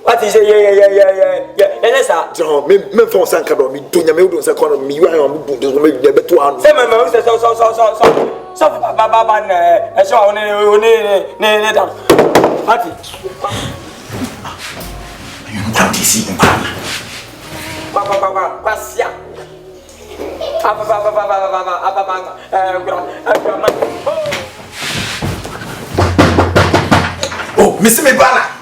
What is John, me from San Cabo, me to Yamu, Sakon, me, you are the two arms. Some Baba, I saw Party. You can't see him. Oh, Miss Mebana.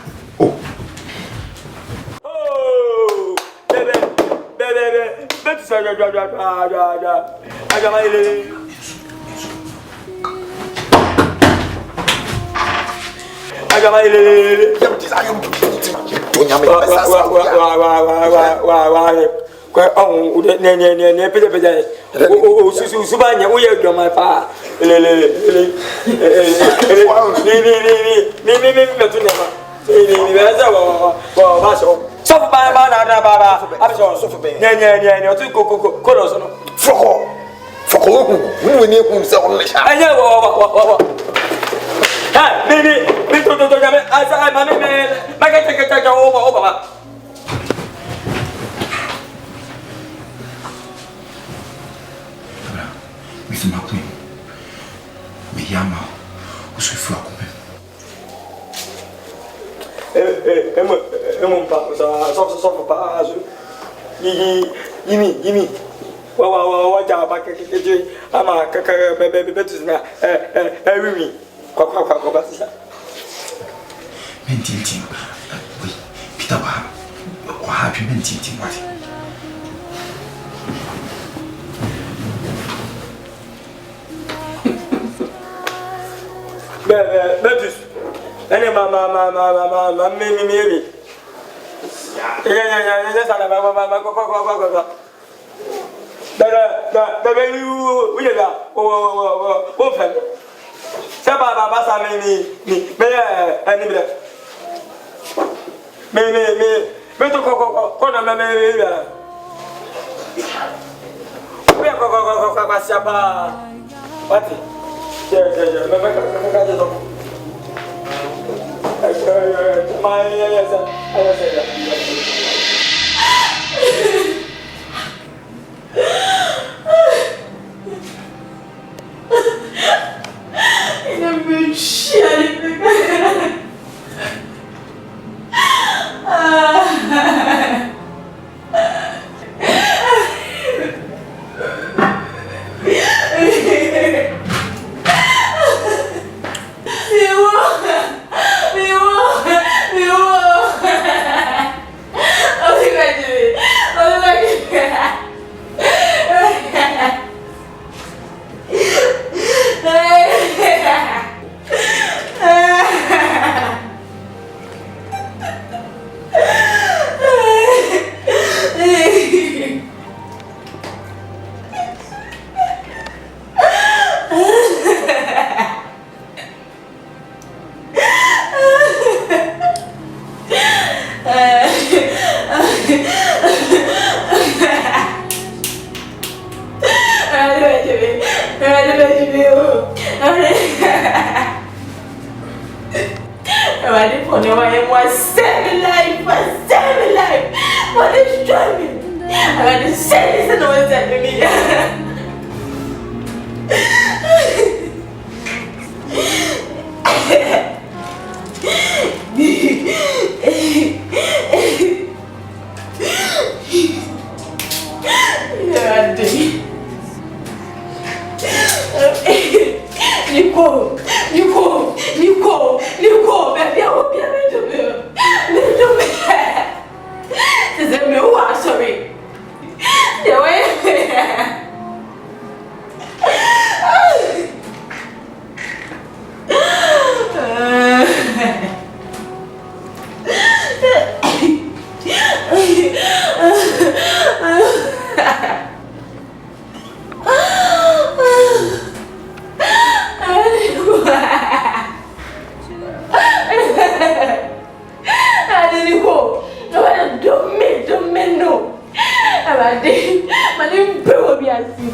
Awurade, mane mpewo bi asi.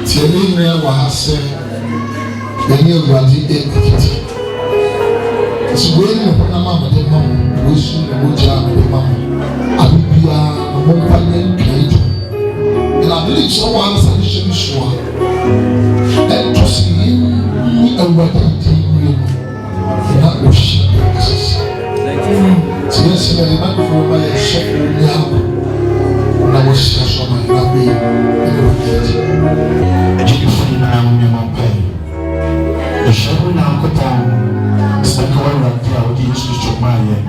Tieni mre wa hase. Eni Awurade ekiti. Siwe ni na mama de mama, wosu na woja de mama. Abibia mo pa ne kaito. I believe someone has a mission sure. And to see me Awurade di that was shit. Yes, I remember for my shepherd now. And I was just on my way. And you can find now in my pain. The shepherd now put down. It's like a right now, the issue to my end.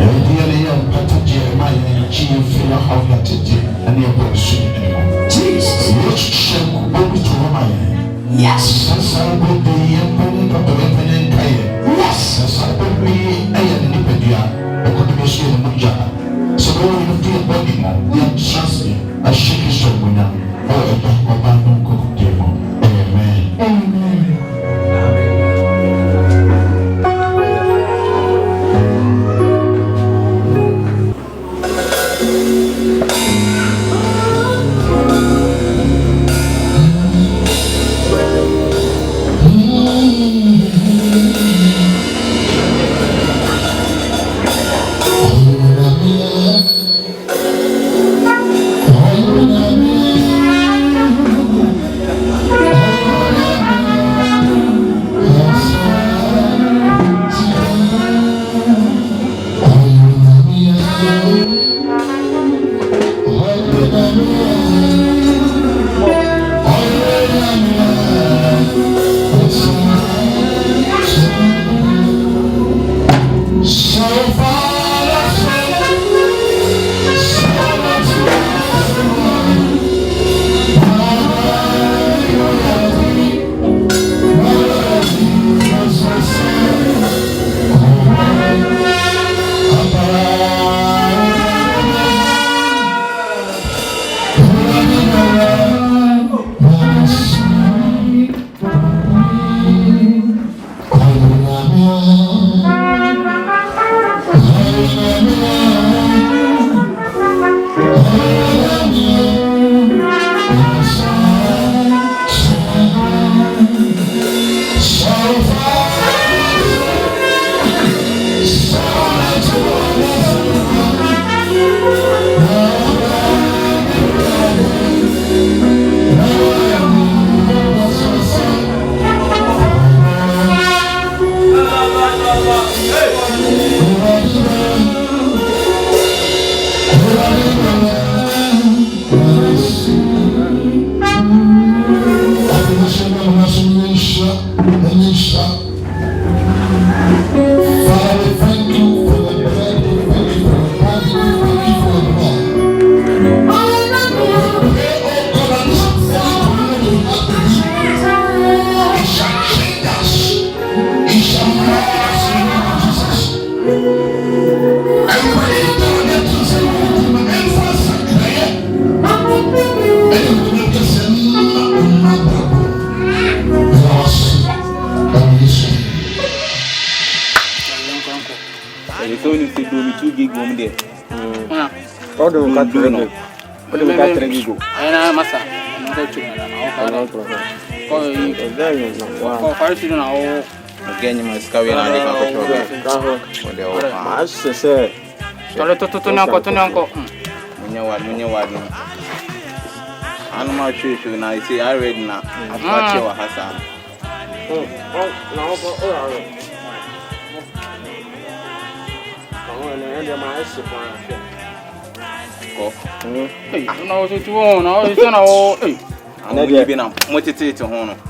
And the other young Pataji, my end, she will feel how that it did. And you're going to see anymore. Jesus, which shall go to my end. Yes, as I will be a penny of the weapon and prayer. Yes, as I will be a Nipedia, or could be seen in Mujana. So, when you feel body more, you trust me. I shake his show now. Oh, a band of demon. Amen. Amen.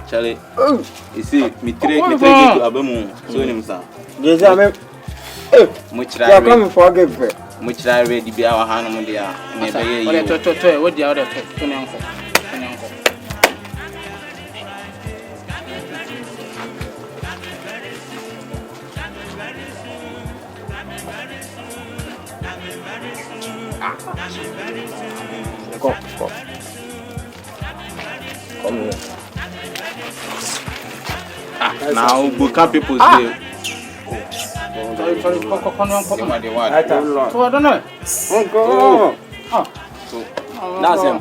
Charlie, you see, me take it to Abamu, so him, sir. Yes, I mean, much I come forgive it. Much I ready be our hand on the air. What the other come here. Now, Buka people say, Sorry, that's him.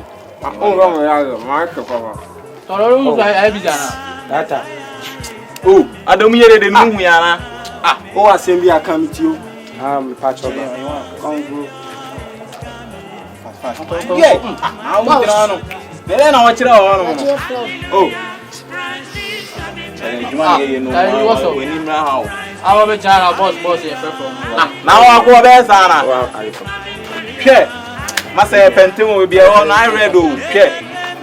Oh, I don't hear the new Yana. Ah, oh, I send me a come to you. Patch over. Yeah, I want to then I watch it all. Oh, you know, we need now. I will be child boss here. Now I'll go there, Sana. Okay, must say a pentum will be all night red. Okay,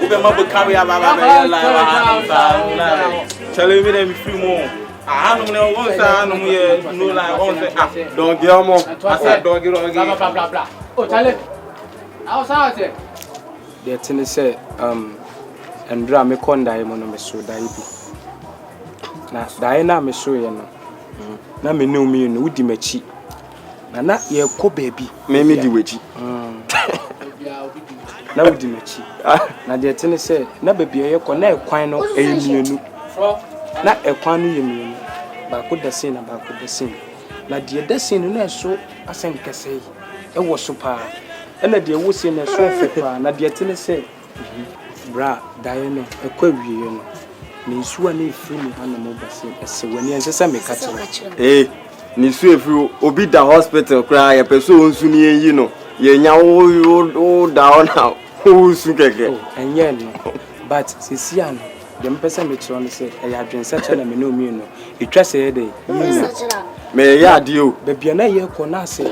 we can move carry a tell me them few more. I don't know one side, no like one say, don't get more. I said, don't get on blah blah blah. Oh, tell it. I was out there. The thing say, and drum me conda him on me so daibi. Na Diana me so ye no. Na me no me no udi machi. Na ye ko baby. Me di wechi. Na udi machi. Na the thing say, na baby ye ko na ekwan no eyimienu. Na ekwan no yemienu. Ba ko da sin na ba ko da sin. Na the da sin no so asen kese. E wo so pa. Ena de wo sin na so fepa na de tene se bra Diana ekwa wiye no ni nsuwa na efiri mi ha na mo base ese wani ensesa me ka kire ni su efiri obi da hospital kra ya peso nsu ni yi no ye nya wo da ona wo su keke enye no but sisia no de mpesa me kire no se e ya adwensa che na me no mi no etwa se de me ya de o bebia na ye ko na se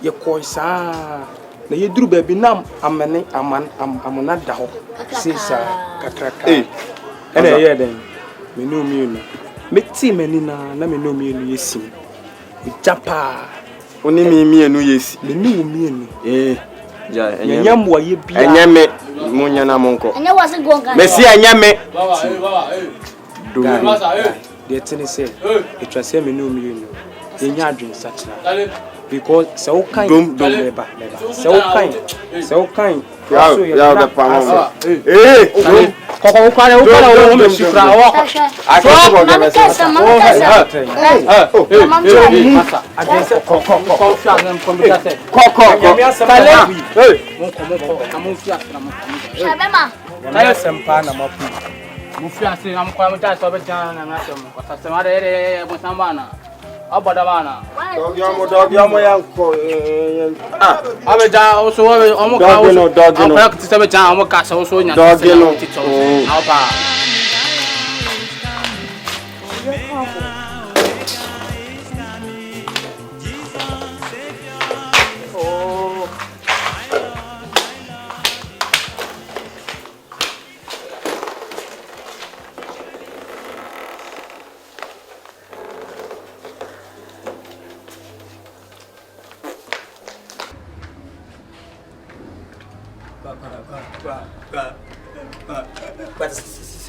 ye ko saa na ye duru baby nam amene amona da ho sisa kakraka ena ye den me no mi no me ti mani na me no mi no yesim japa oni mi enu yesi me no mi enu ja enyam wo ye bia enyame munya na monko enya wase gonga me si enyame do de tene se etwa se me no mi enu enya adwen sachira because so kind don't leba so kind ya the power koko ukare wo me shifra wo akoko ga mesa agese koko fi anem computer set koko tale mo fi asra mo shabema tale sempa na mo mo fi asra am kwa mo ta so be tan na asem ko sa ma de mo samba na abada bana dog yamo yanko abeja oso omo ka oso akwa kuti se be chan omo ka so oso nya dog no aba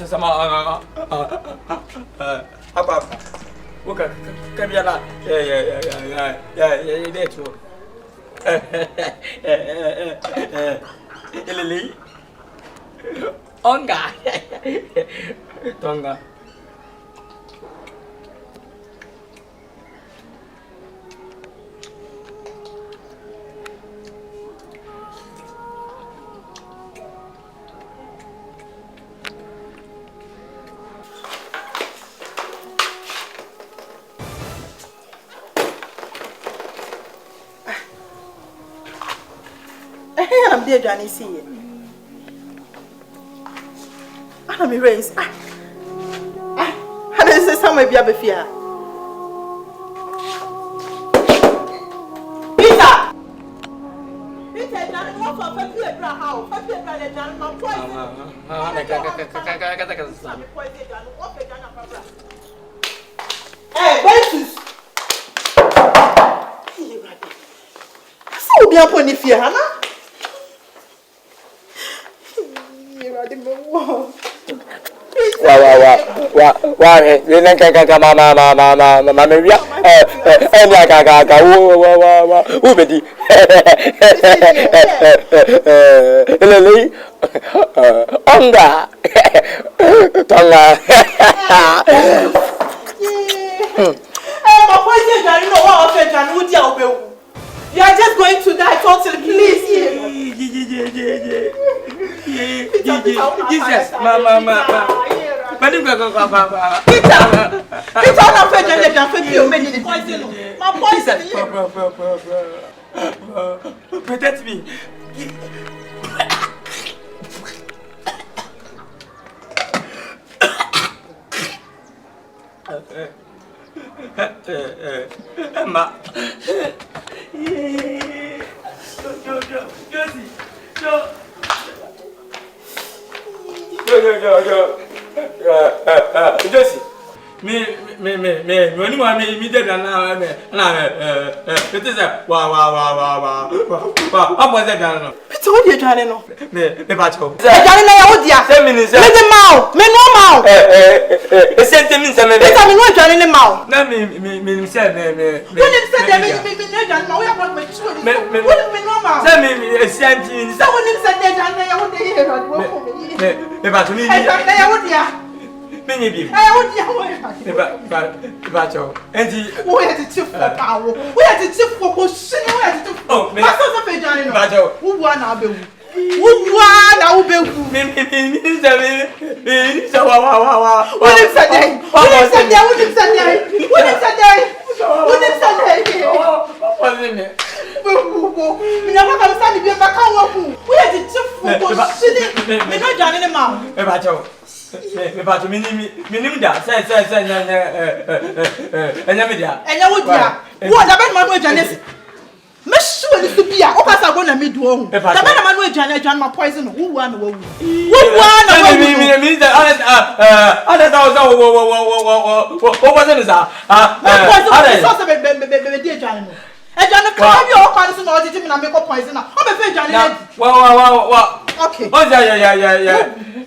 sama apa bukan kebiala ya itu Lili onga tonga I'm there, Johnny. See you. I'm erased. And this is some of your fear. Peter! Peter, I'm not for Peter Brown. Peter Brown, I'm not twice. Hey, Bensus! So be upon if you, Hannah. Wa le na ka mama me wia enya ka wo bedi lele onga tonga poison Johnny, no, what of Johnny? Would you are just going to die totally, please. Jesus, Mama. Madam, Peter, not for Johnny, I'm for you, many poison. My poison. Protect me. Emma. Josie. Me, when you want me dead and now, it is a wow. What was that? Peter, what are you trying to know? Me, Pacho. Let them out. Men no mouth. Sentiments, Peter, me no Johnny in mouth. No, me, said, When it said that, me no mouth. Tell me, sentiment. Someone said that, I would hear. About me, I would hear. Many people. I would hear. Pacho. And he, who had the tip for power? Who had the tip for pushing? Who had the tip for? Oh, Johnny, Pacho. who won our bill? Who won our bill? Miss sure this to be a okasa go na me do ohun. The man man wey Johnny my poison who won wo. Who won me the other poison is Johnny. E Johnny come be o kwani so na o titi me na make poison na. O be fe Johnny. Wow. Okay. Oh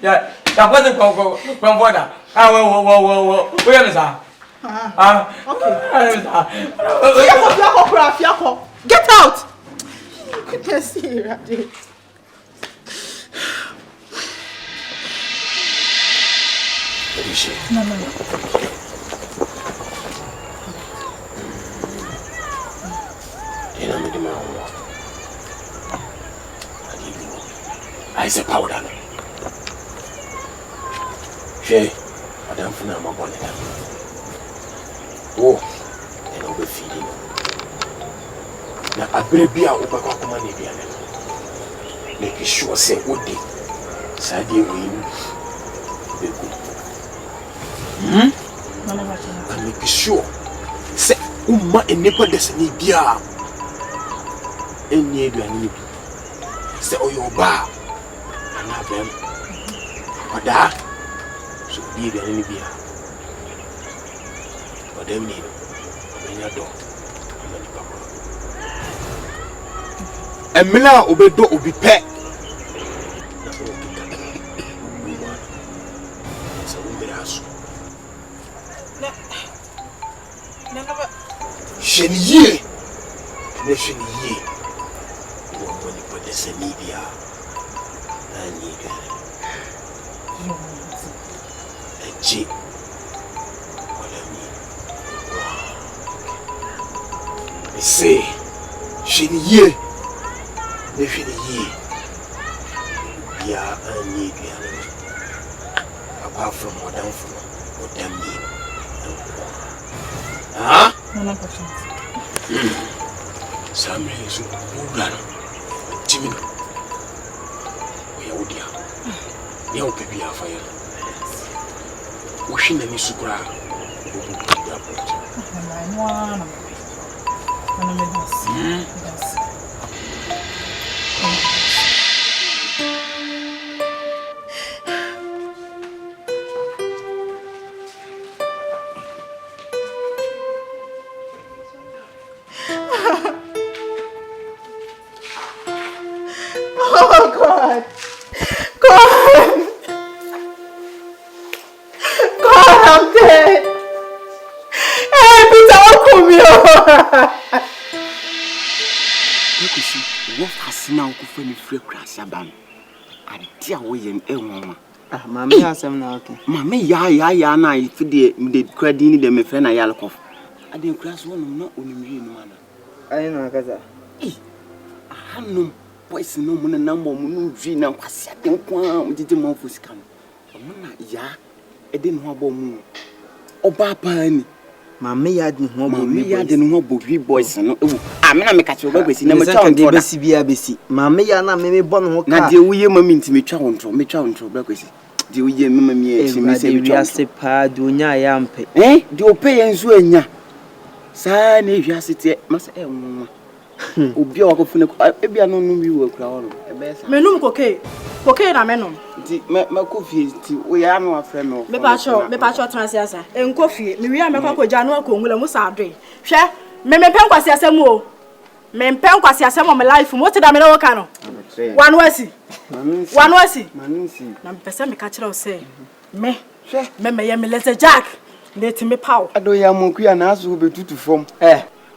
yeah. That wasn't from border. Wo yeah sir. Okay. Fiako. Get out! Goodness, here, No. I say powder. She, Madame Funa, my bonnet. Oh, and I'll be feeding. Na abrebi a ubakwa kuma ne bia ne make sure say odi sade we beku and make sure say umma enipa desani bia enye aduane ni bi say oyoba ana bem oda so bi aduane ni bia odem ni obenya do Emila obedo obi pe. Chenier. Le chenier. On ne peut pas se nier. Eji. C'est chenier. Le chenier. Il y a un nid. Apart from modern meat. Huh? Some reason, Ugan, Jimmy. We are Udia. Young baby are fire. Washing any supra. Oh God, I'm dead. Hey, Peter, come here. What has now for me free crash about? I dear way and a woman. Ah, Mamma has some now. Mamma, ya, na if the credit them a friend I yalk off. I didn't cross one, not only me, man. I know, Gaza. I know, boys, no one, a number, no dream, and was setting one with the month for scam. Ya, I didn't have a moon. Oh, Papa, Mamma, I didn't know boys. I mean, I make a job with number two, BC. Mamma, Yana, maybe Bon, not the way you mean to me, chow and breakfast. Do you hear me? Say, Pa, do ya yampe. Eh, do pay and swing. San, if you sit, must Obi a wakofune ebi anu nu bi wo kra wo no menum koke na menum me kofi ti wo ya me wa frɛ me pa cho transiasa en kofi me wi a me kwakoja no akongula mu sa adwe hwɛ me pen kwase asɛm o me pen kwase asɛm o me life mo te da me na wo ka no wanu asi na mpɛsɛ me ka kyerɛ wo sɛ me ye me lese jack let me pow ado ya mo ku ya na aso betutu fom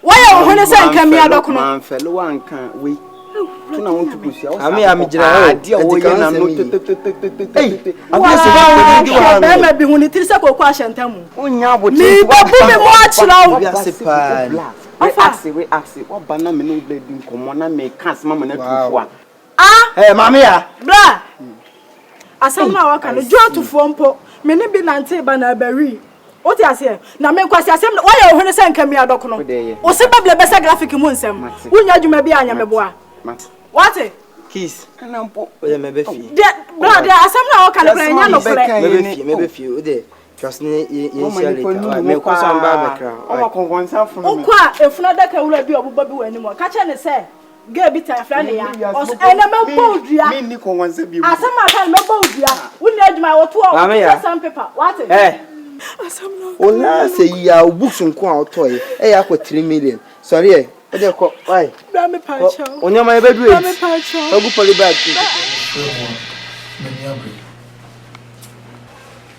why you want to say come here document man fellow one can we tuna want to push you am jira dia wo ye na no be me bi huni tiri se ko kwa shantamu onya aboti mi babu me mo achirawo bi asepa we axe what bana me no blade nkomo na me cans mama na tufu mama ya bra asam na waka no jo tufo mpo me ne bi nante ba na bari o ti ase na me kwasi asem wo ye ohune se nka mi adoko no o se bable besa graphic mu nsem wunya adwuma bi anya meboa what kiss na mpo o ye mebe fi bra de asem na waka no nya no fre mebe fi o de trust ne ye share me ko so amba bekra o ko konsa funu o kwa efuna daka wura bi obuba bi wani mo ka che ne se ge bi ta fra ne ya o so ene me bodua me ni ko konsa bi asem aka me bodua wunya adwuma wo to o some paper what Ola say ya books nko a otoy e ya kwa 3 million sorry e de ko why bra me pa cha onya ma be do it me pa cha ogu poli bag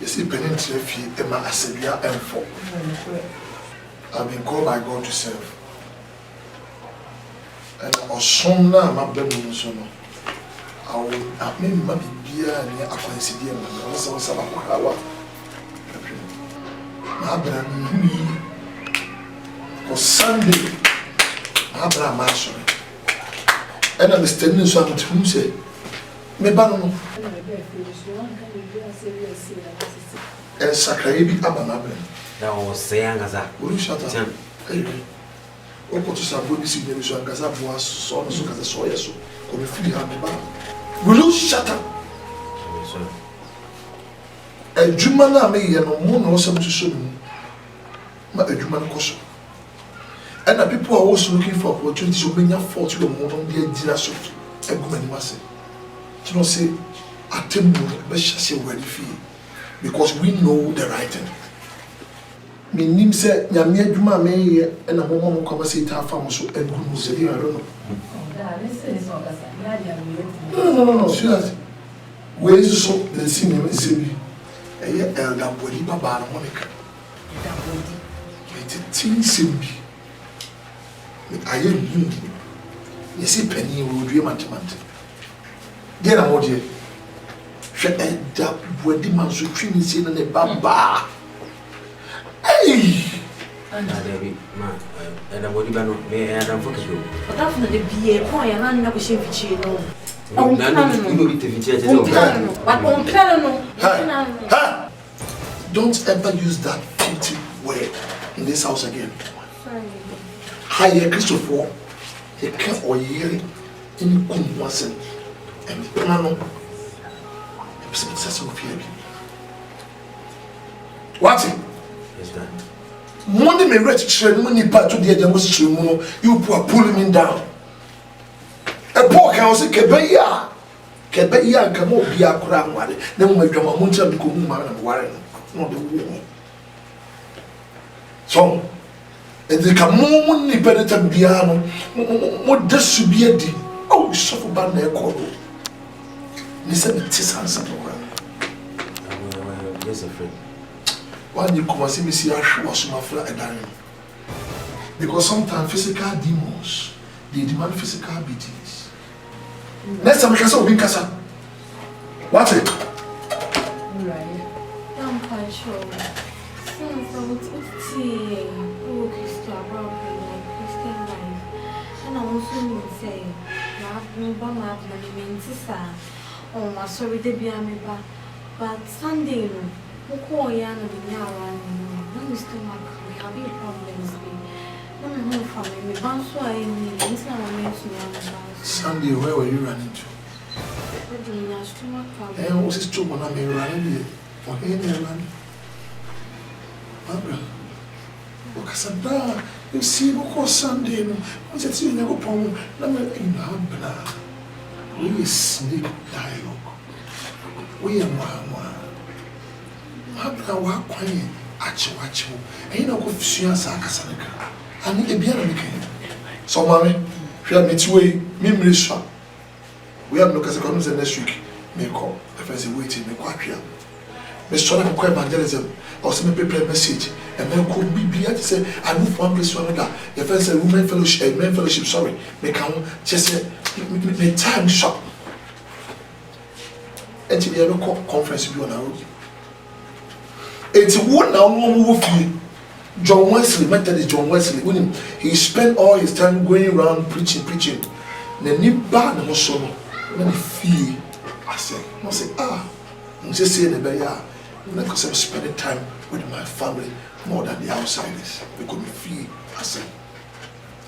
you see penent fi e ma asebia m4 I've been called by God to serve and osonna ma be mu so no awu me ma bibia ni akwansidie no so so ba kwa Abraham on Sunday Abraham Marshall and I'm standing so I'm to say me bano and Sakrabi Abanabe that was saying as a will you shut up o ko to sabo bi si bi so angasa bo so so kaza so yeso ko be free hand ba will you shut up adwuma na me ye no mo no some to show me ma adwuma no koso and the people are also looking for opportunities to bring forth to the modern day dinner egumani mase you know say atemu be shase wadi fi because we know the right thing me nim say nyame adwuma me ye na mo mo kwa say ta fa mo so egunu se di aro no seriously we is so the senior is elder body baba na monica it tinsimbi aye nu yesi pani rodue mantemante dia na modie hwe elder body man so twini se na ne baba ana debi ma elder body ba no me elder focus do otafu na de bie ko ya na ko she fichi no Don't ever use that filthy word in this house again. Hire Christopher, he can't or hear in Kumwasen and Plano. What's it? Yes, that. Monday may reach train money part to the demonstration. You pulling me down. A poor council Kebeya and come up be a crown. Then we come on to go man and warren, not the woman. So, and they come more money better than piano. What does should be a deal? Oh, suffer by their call. Listen to this answer program. Yes, a friend. Why you come and see me see a show of my flat and because sometimes physical demons they demand physical beatings. Next time, I will be Casa. What's it? Right. I'm quite sure. Since I was 18, about like Christian life. And I also need to say, Mama, my sister, oh, my sorry, they be a but Sunday, who call Yana the Yawa, no, Mr. Mac, we have big problems. No, no, family, me bounce so I need, it's not a mention. Sunday, where were you running to? And what's his job when I'm running? For any run? Barbara, Okasada, you see, what Sunday, what's it in your poem? Number in Hambana. We sneak dialogue. We are one. Hambana, walk quiet, achu, and you know what she has Akasanaka. I need a beer making. So, Mammy, we have met way, memory shop. We have no Casacoms next week. May call if I say waiting, make quite here. Miss Chona require evangelism or some paper message, and then could be to say, I move one place to another. Your friends say women fellowship, men fellowship, sorry, may come just say, may time shop. And to the other conference, you know. It's one now, no move. John Wesley, Methodist John Wesley, when he spent all his time going around preaching. The new bad was so when he feel, I say, I'm just saying the bear, because I'm spending time with my family more than the outsiders. They couldn't feel, I say,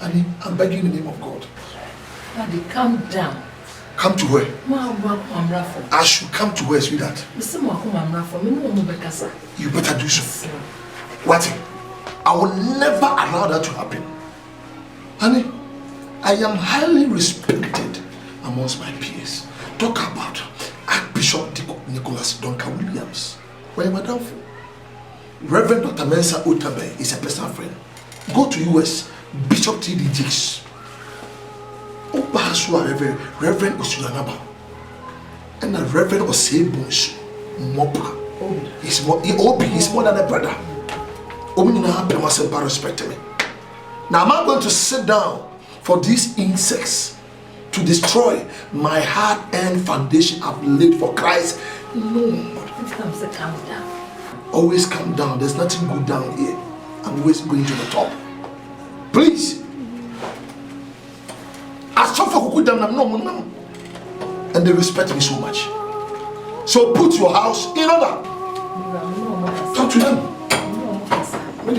and I'm begging in the name of God. Daddy, calm down. Come to where? I should come to where, sweetheart? You better do so. What? I will never allow that to happen. Honey, I am highly respected amongst my peers. Talk about Archbishop Nicholas Duncan Williams. Where am I down for? Reverend Dr. Mensa Otabe is a personal friend. Go to US, Bishop T.D. Jakes. Obasua Reverend Osuyanaba. And the Reverend Osei Mopa. He's more than a brother. Respect me. Now am I going to sit down for these insects to destroy my hard-earned foundation I've laid for Christ? No. Calm down. Always calm down. There's nothing good down here. I'm always going to the top. Please. I suffer good down. And they respect me so much. So put your house in order. Talk to them. I'm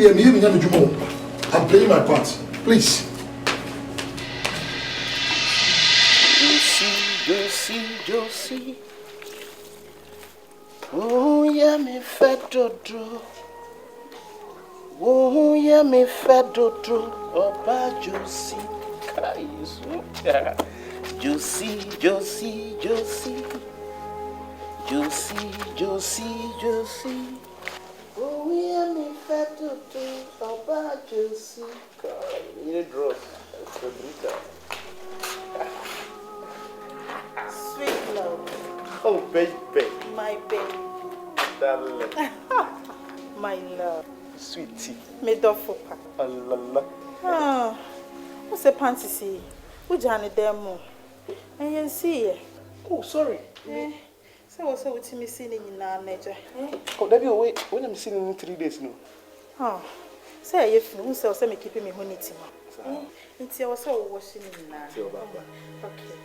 playing my part. Please. Josie. Oh, yeah, me fed to do. Oh, yeah, me fed to do. Oh, bad Josie. Josie. Oh, we are me fat to do about Josie. You need drop. That's the brutal. Sweet love. Oh, baby. My baby. Darling. My love. Sweetie. Made up for pa. Allah. Ah. What's the fantasy? Who's Johnny Demo? And you see. Oh, sorry. So what's me seeing in our nature? Oh, that be away when I'm seeing in 3 days now. Oh, say if you so me keeping me honey tea. It's your so washing in now. Okay.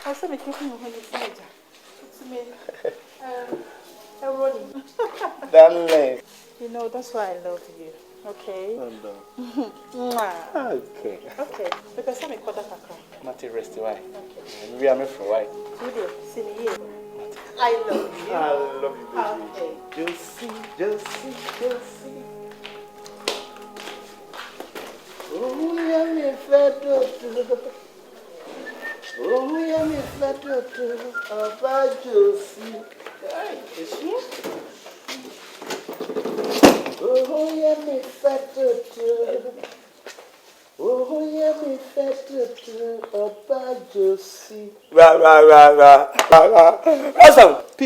I say me keeping me honey tea. It's me. Running. Darling. You know that's why I love you. Okay. Okay. Okay. Because I'm a quarter kakra. Mati rest why? Okay. Maybe I'm for why? See me here. I love you. I love you, baby. Josie. Oh, yeah, me fed. Oh, yeah, me fed. About Josie. Hey, is she? Oh, yeah, me fat to. Oh, yeah, me fat to. About Josie. Awesome. P.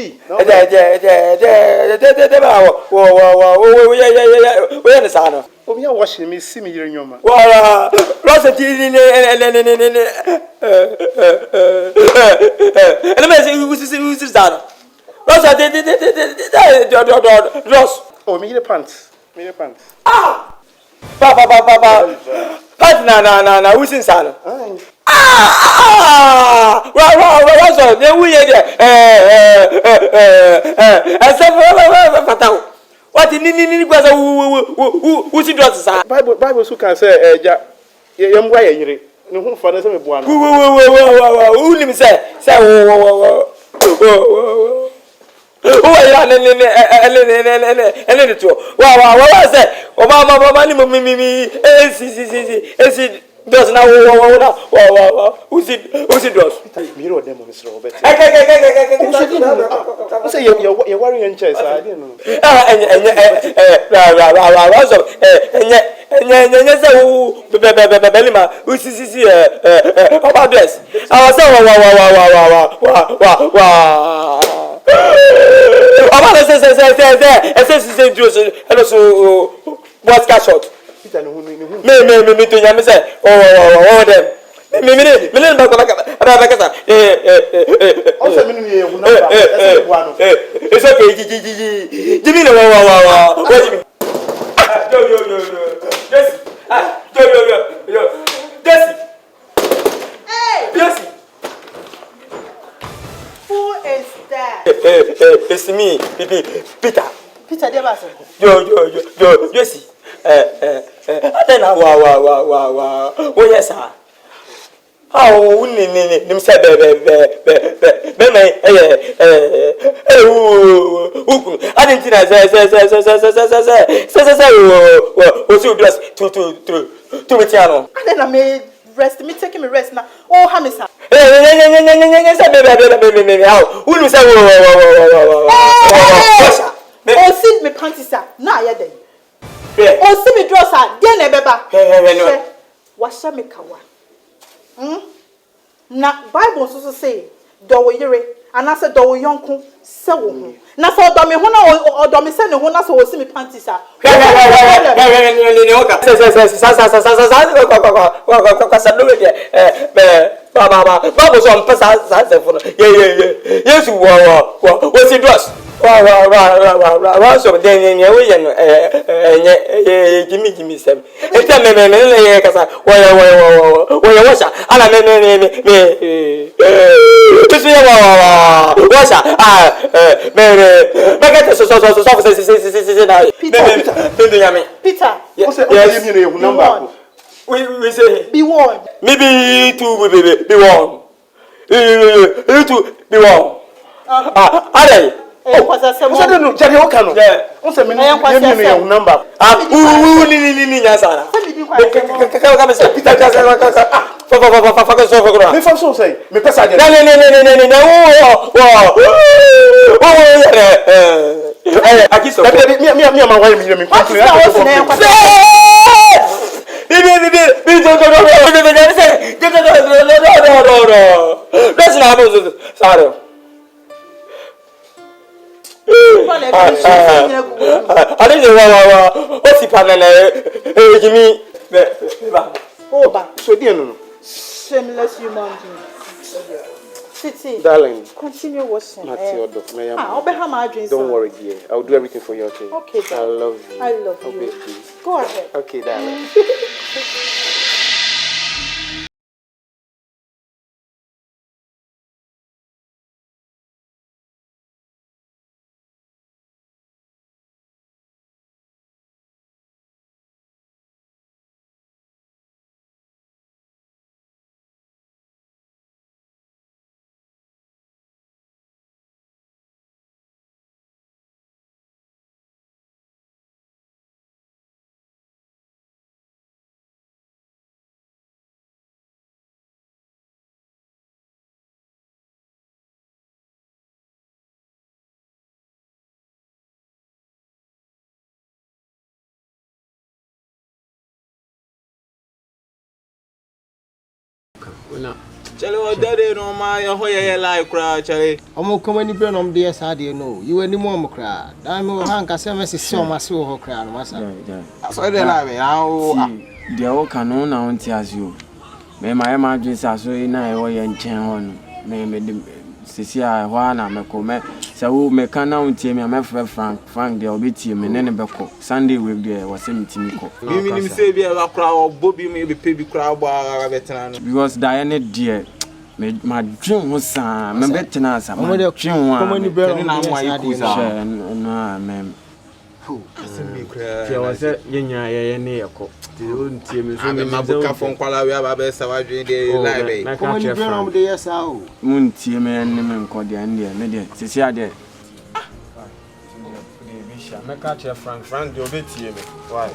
Where is Anna? Oh, you're washing me, see me here in your mouth. Well, Rosa, Rosa, Ross. Oh, me the pants. Me pants. Ah! Papa. That's na who's inside? Ah! What's up? They will hear what in who's it was? Bible so can say, yam why yere. No who father say me boa no. Who lim say oh ya ne to wa say mama ni mi esi does now who's it does me ro dem on Mr. Robert say you worry in chest I didn't know belima who's about this I was what's got shot me to yam say oh them me also me it's okay give me the wow yo Desi hey Desi who is that it's me Peter Debaso yo Desi Atena wa oh yes sir oh nim say be ukunu adentina say o si dress to metiano and me rest me taking me rest now oh hamisa say be how unu say oh sit me panties sir na ya dey oh see me dress sir dey na beba washa me kawa na Bible so say do wo yere anase do wo yonko se wo ho na so do me ho na do me se ne ho na so wo see me panties ah ni oka sa do de baba Bible so mpesa sa se fo no ye Yesu wo si dress wa so den ye we ye no Jimmy sem eta me le kasa wo washa ala me tusu ya washa me get so na Peter yes you number we say be one maybe two be one two be one are Osa no jade o kanu. Osa me no number. Ni nyasara. Ka me say Peter just me fa so say me pesa de. No. Akiso. Me ma why me me continue. Let's not sorry. I didn't know what's the plan. Jimmy, oh, but so dear, no, shameless human being. City, darling, continue washing. I'll be my dreams. Don't worry, dear. I'll do everything for you. Okay. Okay, I love you. I love you. Baby. Go ahead. Okay, darling. Chale o dade no ma ye ho ye like cry chale omo komani bre no mde yes ade no you ani mo mo cry dan me hanka se me se o ma se ho cry no masa so de la be awo de o kanu na on ti asio me ma ye ma dwen sa so na ye ho ye nchen ho no me sisi a ho na mekome se wo meka na untie me amefre Frank de obeti me ne beko Sunday we de wase mitimi ko mi say bi e ba kra obobi me be pe bi kra bo a betena no because Diane dear my dream was me betena sa my dream one na mo ayi ku sa no mem asembi kra je wase yenya ye ne yeko untie me so me mabuka fon kwala we aba be sa wadwe de live Como ni bro am de yesa o. Muntie me ne me nkodi ande me de sisi ade make a Frank the obeti me why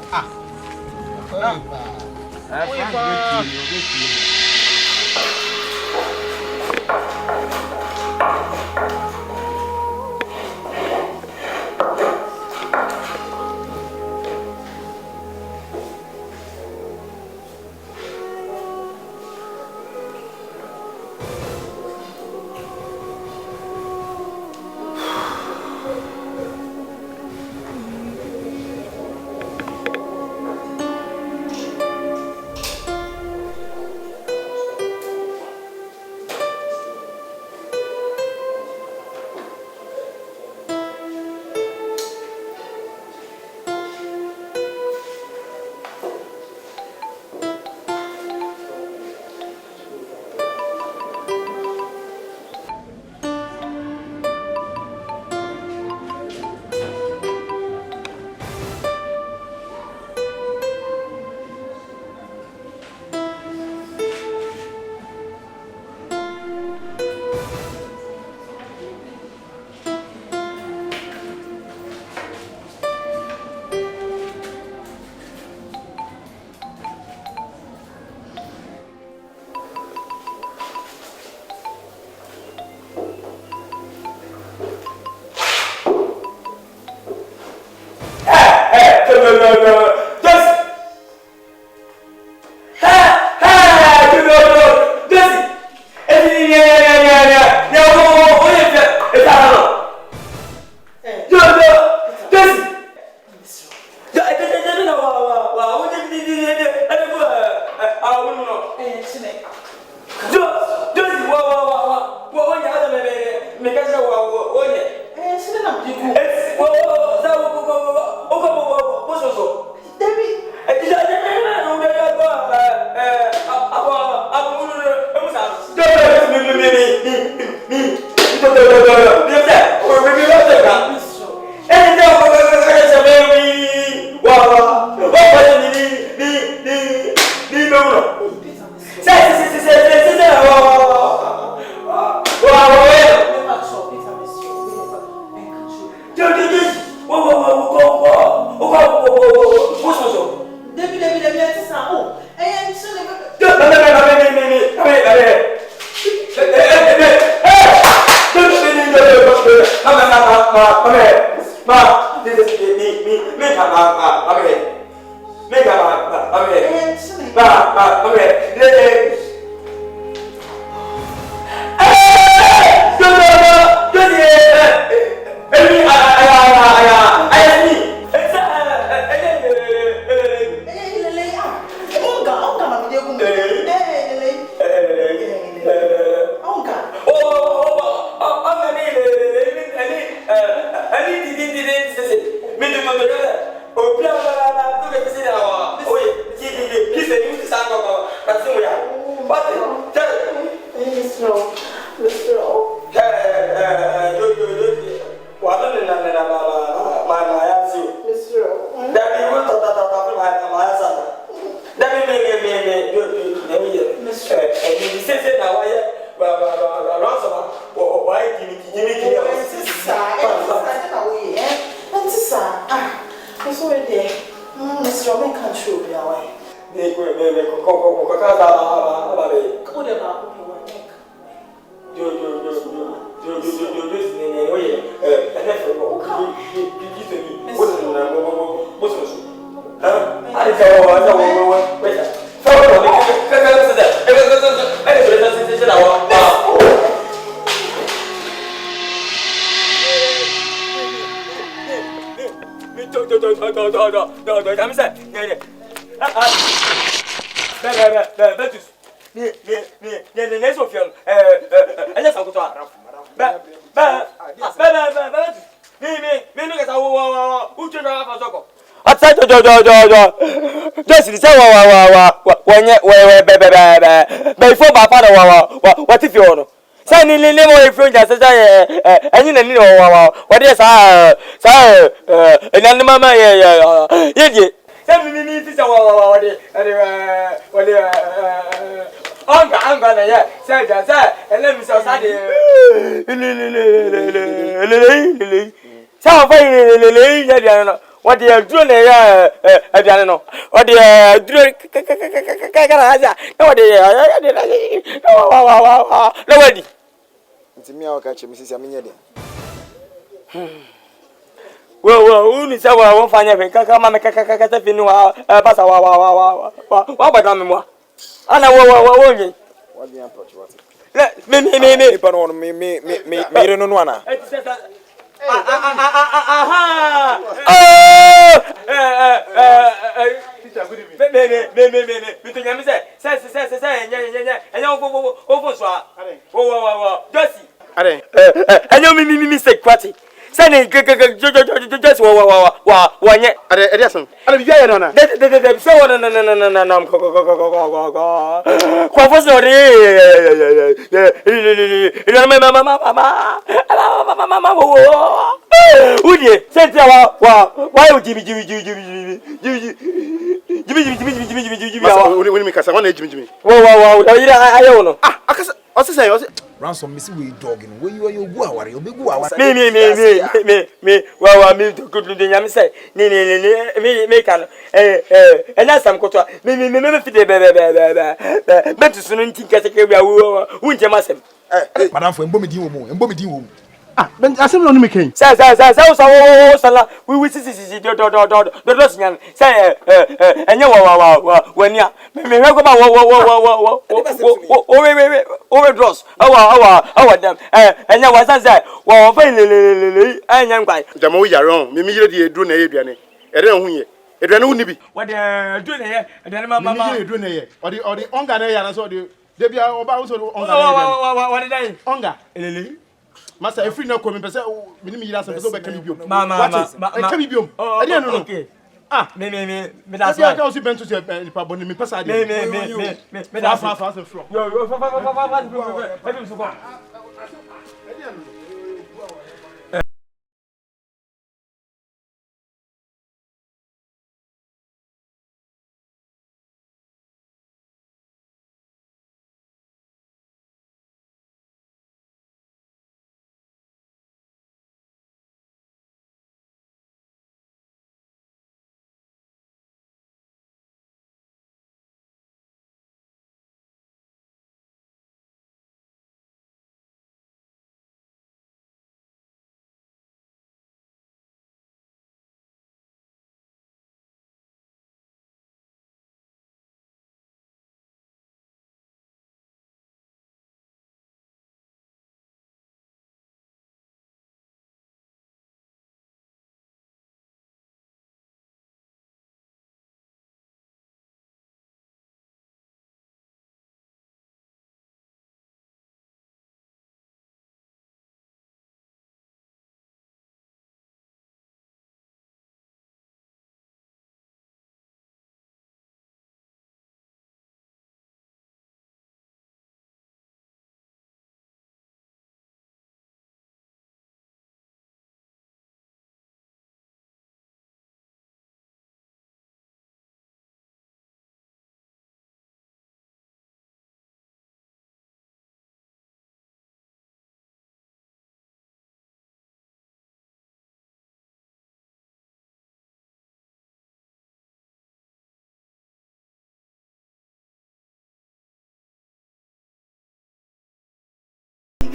Anga na ya say and let me say some fine ya what they are doing ya no what they are doing nobody ntimi a waka che misisi amenye de wo ni say wa won fanya fe kaka ma me kaka ta fi ni wa pasa wa gbada me mo ana wo nyi what the approach what me ipa no me re no ana aha me to nyame say enya wo so a wo dosi are enya mi say kwati say just wa nye are asan are bi ya no na de say wo na kwa force no re udie say wa you jimi we me kasa wana jimi wo ira ayo no akasa osese ransom misi we dog no we you go aware obegu aware me wa to good de nyame say me kan ena sam koto me fide be to sunu ntin kese bia wo nche masem madam fo embo me din wo ben asem no me ken say sala we sisi do nyan say enye wania me go ba we dross awa dem enye wa say wa fa lelelele enye ngbai jama wo yare me yire de edru na eduane ere hu ye eduane hu ni bi what the do na ye eduane mama me yire edru na ye odi onga na ya na so de bia oba wo so onga na what did I onga elele masa efri na komi pese minimi yira so pese be kami biom mama kami biom ade no okay me that's why ka o si bentu se nipa boni me pese ade me that's fa fro yo fa ebi so ko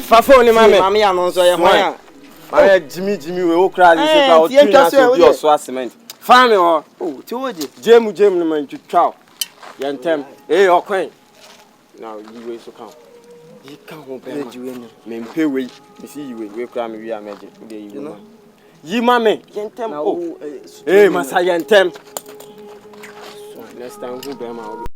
Fafo ni mame ya no so ye hwan mame jimi we o kra ni se pa o tun na so bi o so cement fami o ti oje jemu ni man twitwa ye ntem okwen na yiwe so kan yi kan ho be me mpe we mi si yiwe we kra me wi ameje de yiwe ma yi mame ye ntem masa ye ntem so next time who be ma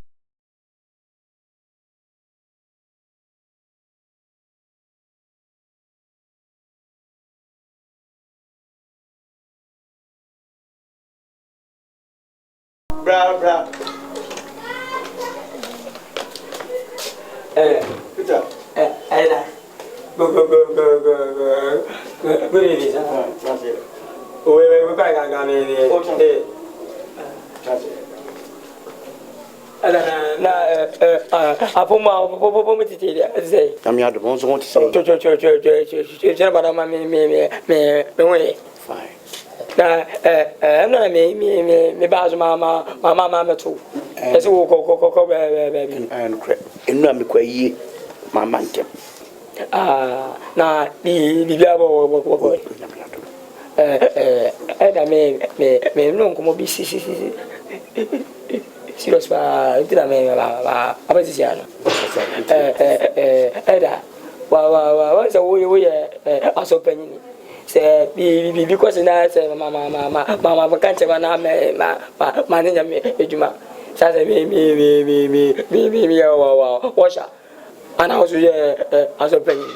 Bra. Peter. Aida. Go. Good evening, sir. We back again. Apoma titiri say. I'm here to want to say. Fine. I'm not me baz mama too. Let's go baby. And no me kwa yi mama ntem. Na di biabo Eda me no como bi si serious ba ntira me ba abati ano Eda wa so we aso panyin se bi because na se mama vacancy na ma nya me ejuma sa se me washa ana also aso panyin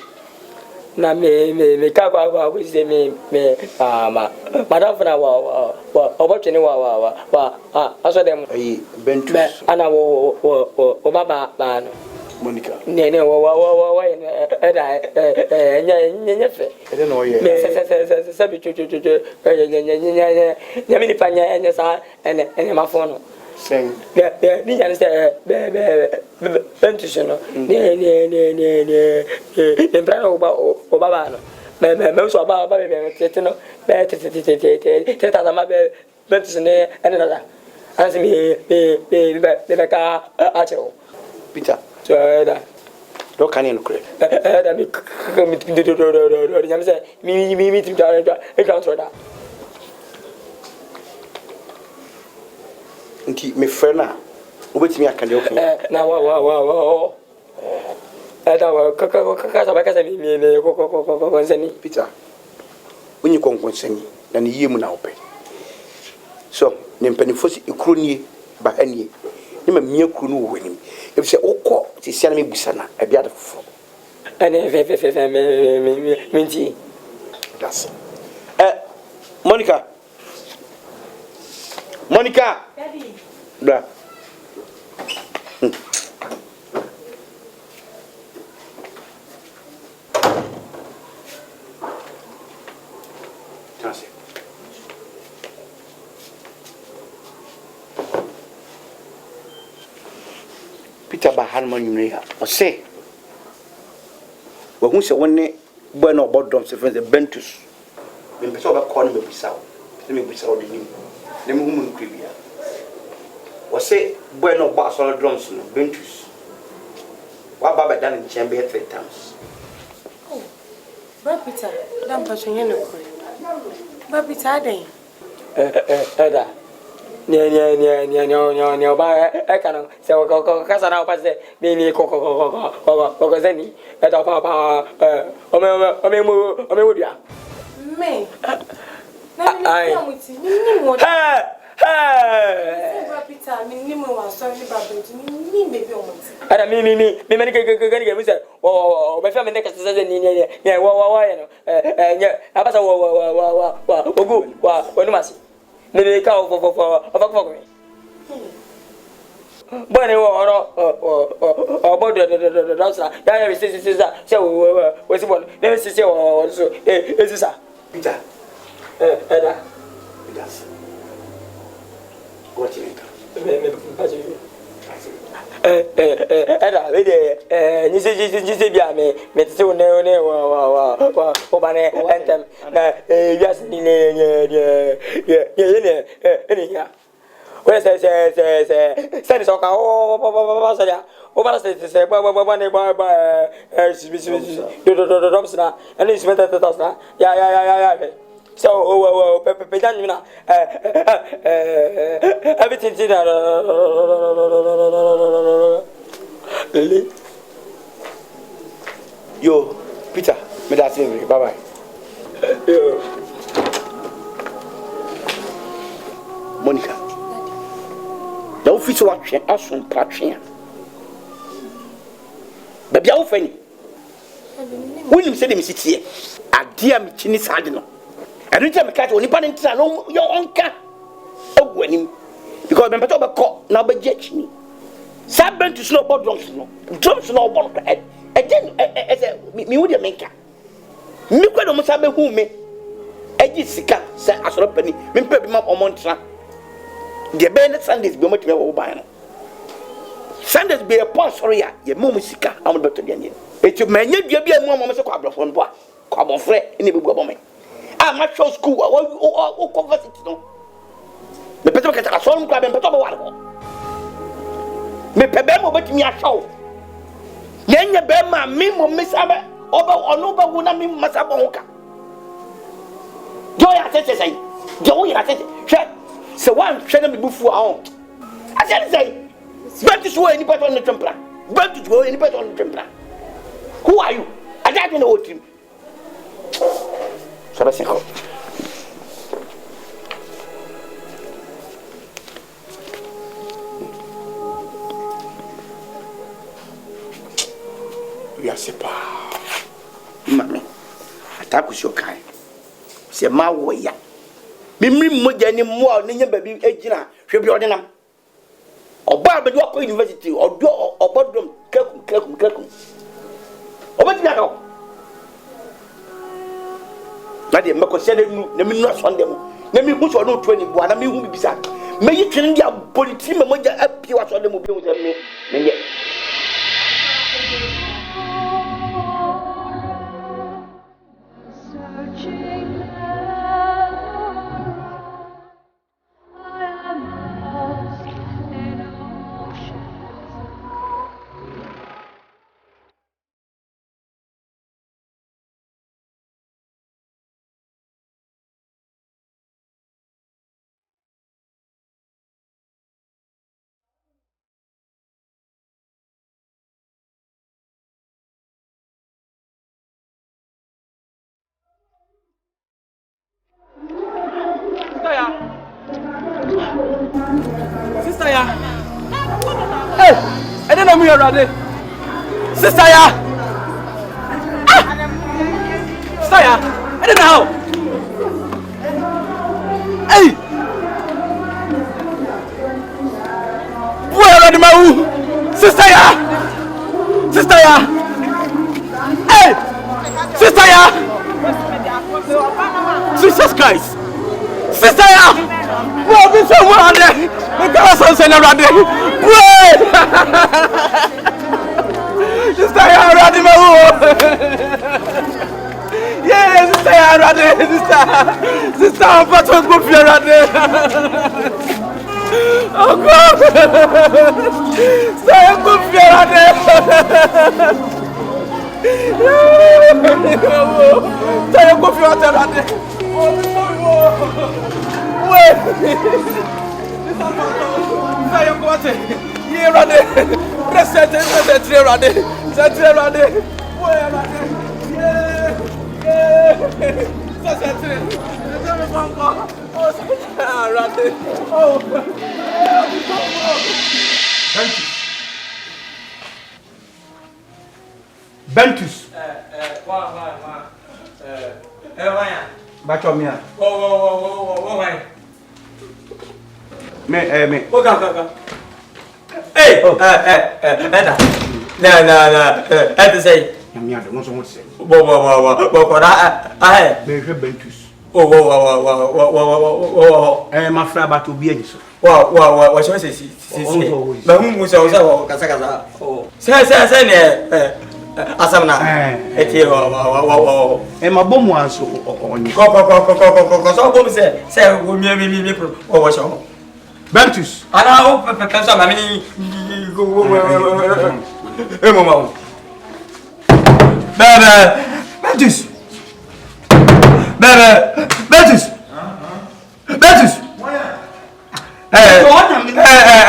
na me ka kwa we say me madam fana wa obotwene wa aso dem ayi bentus ana wo baba ba no Monica ne wa eda nya fe ede no ye me se bi nya mi ni panya nya sa ene mafo no sing ni nya se bentus no ne bra o baba no me so baba be tete no be tete ta ma be bentus ne ene da anse me ka acho Peter so da do kan en kure da mi do nyam se mi tim da e kan so da nti me frena obetimi aka de okay na wa da wa kaka sa mi ko nsani Peter onyi konkon sani na ne yie mu na ope so ne mpanifo si ekuro nie ba hanie ne ma mia kuro no wo nim e bi se okọ ti sia na me busana e bia de fofo ane fe me nti that's Monica Daddy bra Peter Bahan Manunia, or say, well, who said one day, when or bottom, so the Bentus, when the sort of corner may be sound, let me be sound in the moon cribia. Or say, when or bass or drums, Bentus. What Baba done in chamber 3 times? Oh, Brad Peter, don't push on your Brad Peter, then. Eda ne ba e kana se ko kasa na pa se mi ko zeni e da pa o me dia me na mi muti ni mo Brad Peter ni mo wa so ni baba ni baby o muti ada mi me ke mi se o me fa me ne ka se ni wa no nya abasa wa ogu wa ni masi ne ka o fo bone wo oro bodo dasa ya ya si se wo si bon ne si se wo so esisa Peter eda Peter what you me paje eda we de ni se bia me tete wo ne wa ba ne entem na wias ni ne ya we se so ka o so ya o ba se ba ne ba si do na and si meta ta na ya so pe dan na everything did yo Peter me da say bye bye yo Monica da office wa twen aso patwen ba bia wo fani wonim se dem sitie ade a me chini sade no adu je me ka oni pa ntira no yo onka ogwanim because because me beto be ko na be jechini sa bent to snow board drums no board again me wo de menka me kwado mo sa be hu me eji sika se asoro pani me mpa bi ma omontra de be ne Sundays bi mo time wo ban no Sundays be a pon sorry ya ye mo sika am beto de ne eti manya dua bi amu mo se kwa abrofo mbo kwa bonfre ne be buabo me ma show school o conversity no me peto ka ta so mo kwa be peto be ware me pebe mo betimi a show nyanya be ma me mo mesabe oba ono ba wona me masabo hoka jo ya tete sai jo ya tete hwe se wan hwe na me bufu a on ase sai bantu so any person no templa bantu so any person no templa who are you ada de no otim sara seko Sepa mame ataku sho kai se ma wo ya mimri moja ni mo a nya baby ejina hwe bi odinam oba be do akọ university odo obodom kakum obati ya ko na de mako se nu na mi nu asonde mo na mi hu so no 20 bo na mi hu bibisa me yi twene dia politi me moja apie wa asonde mo bi hu se me nye Sister ya. Hey, I don't know me already. Sister ya. Sister ya. I don't know. Hey. Boy already mau. Sister ya. Sister ya. Hey. Sister ya. Jesus Christ. Sister ya. What is someone there? The girls are already. Wait! Sister, you are ready, my yes, sister, you are ready. Sister, I'm about to go for you ready. Oh God! Sister, I'm going for you ready. Sister, I'm going for you ready. Wait! Saya kuat. Ye rade. Present rade. Saya rade. Woi rade. Ye. Saya. Saya bangga. Oh, saya rade. Oh. Bentus. Wah. Wanya. Baca mia. Wah. Me. Kaka. Hey, Eda. Na. Eda say. Mia de mo so mo se. Bo. Ko da. Me hwe Bentus. Wo. Ma fra ba to bi agiso. Wa so se si. Ba hu so kasa. Oh. Se ne asam na. Eti wa. Ma bomu anso onyi. Ko. So bom se wo mi pro. Wo so. Bentus. Ana o pensa ma mini mama. Bentus.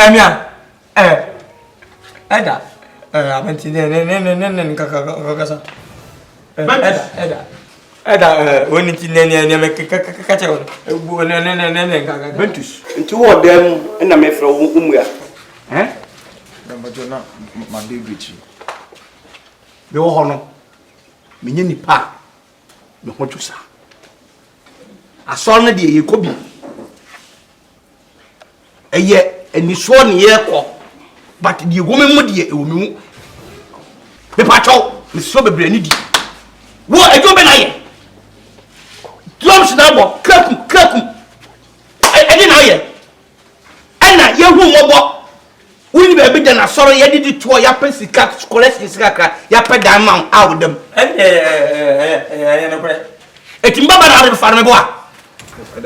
Amia. Eda. Amenti ne kaka. Eda woni ti ne me kache won. Bu ne kaka. Bentus. Nti wo dem na me fra wo umua. Na jona ma David. Be wo hono. Me nya nipa. Me hojusa. Asol na de ye kobi. Eye and you sworn here, but the woman would be a woman. The patrol, Miss Sober Brandy. What a job I drums now, Kirkum. I didn't hear. Anna, you who we be bigger than sorry, you did it to your pencil cat, collect this cracker, your pet diamond out with them. It's in Baba out of farm boy. I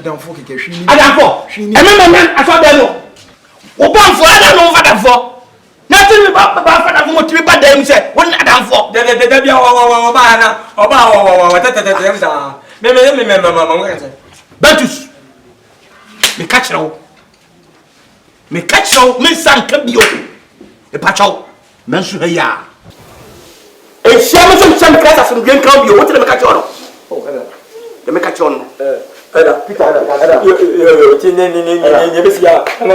don't forget. I saw them. Oban for I don't know what I'm for. Nothing about what you bad them say. What I done for? Betus. Me catch now. Me catch now. Me san kabio. E pacho. Mensu heya. E shame some class from green kabio. What the me catch on? Oh, the me catch on. Peter. Yo. Ni besia. No.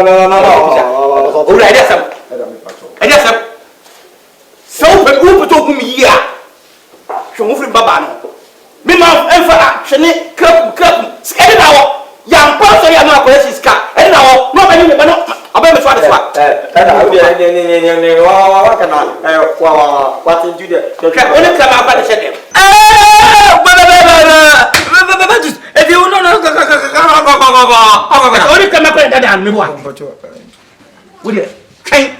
O la idea sam. Idea sam. So pe u to kum ya. Shon fri baba no. Me ma enfa chene krap. Skedi na wo. Yang pa so ya na ko siska. E na wo. No ba ni me ba no. Abe me so ade so. Ni wa kana. What in Jude. Okay, only come up and share them. If you no. Only come up and that me what? Would you? Kai.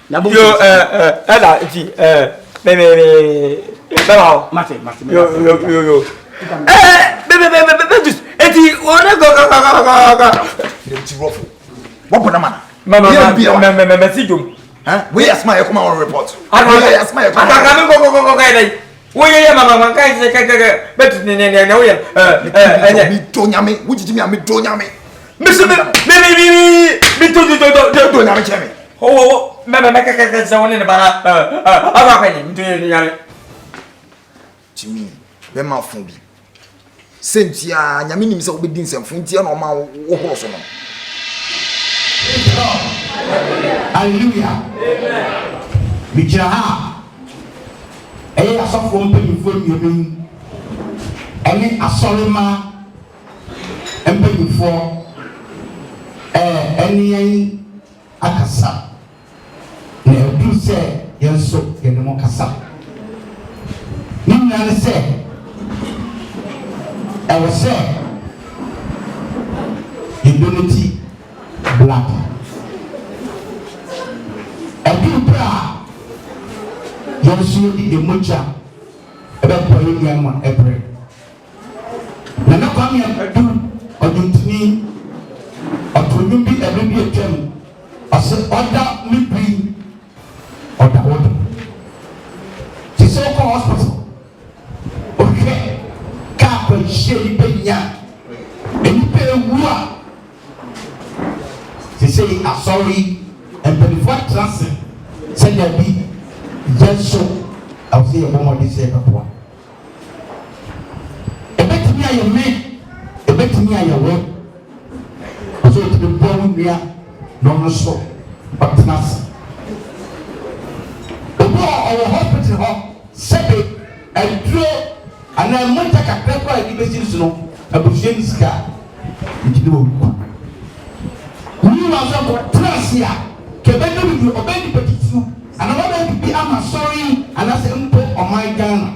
Na bo. Yo ela ji me Baba Mate. Yo. Just eti wona go. Eti rofu. What put man? Me see you. Huh? We ask my come on report. I ask my come. Go guy. We mama kai say but me to nyame. We did me to nyame. Me to nyame cheme. Oh, me say one in the bana. Aba kwani me to nyame. Jimmy, be ma fun bi. Sentia nyame nim se obedin semfun tia na o ma wo horo so no. Hallelujah. Amen. Mijaa. Eye asofo mpanyimfo mienu. Ene asorema mpanyimfo ene akasa. Na edu se yenso yenemo kasa. Nimna ne se ewe se indoniti black. Ebibra yenso di emoja ebe poyi yama ebre. Na na kwa mi edu oduntini otodum bi ebe bi etwam ase oda mibri oda. Ti so ko hospital. Okay. Ka ko shey benya. Eni pe wua. Ti say sorry and before transit send there be so I'll see a woman this year before. A bet me I am me, a bet me I am well. So to the bone we are no so but nas. The war our hospital said and draw and I might take a paper I give it no a bushing scar. We was up Tracia. Kebendo bi obedi petitu and another be am sorry and I say mpo on my Ghana.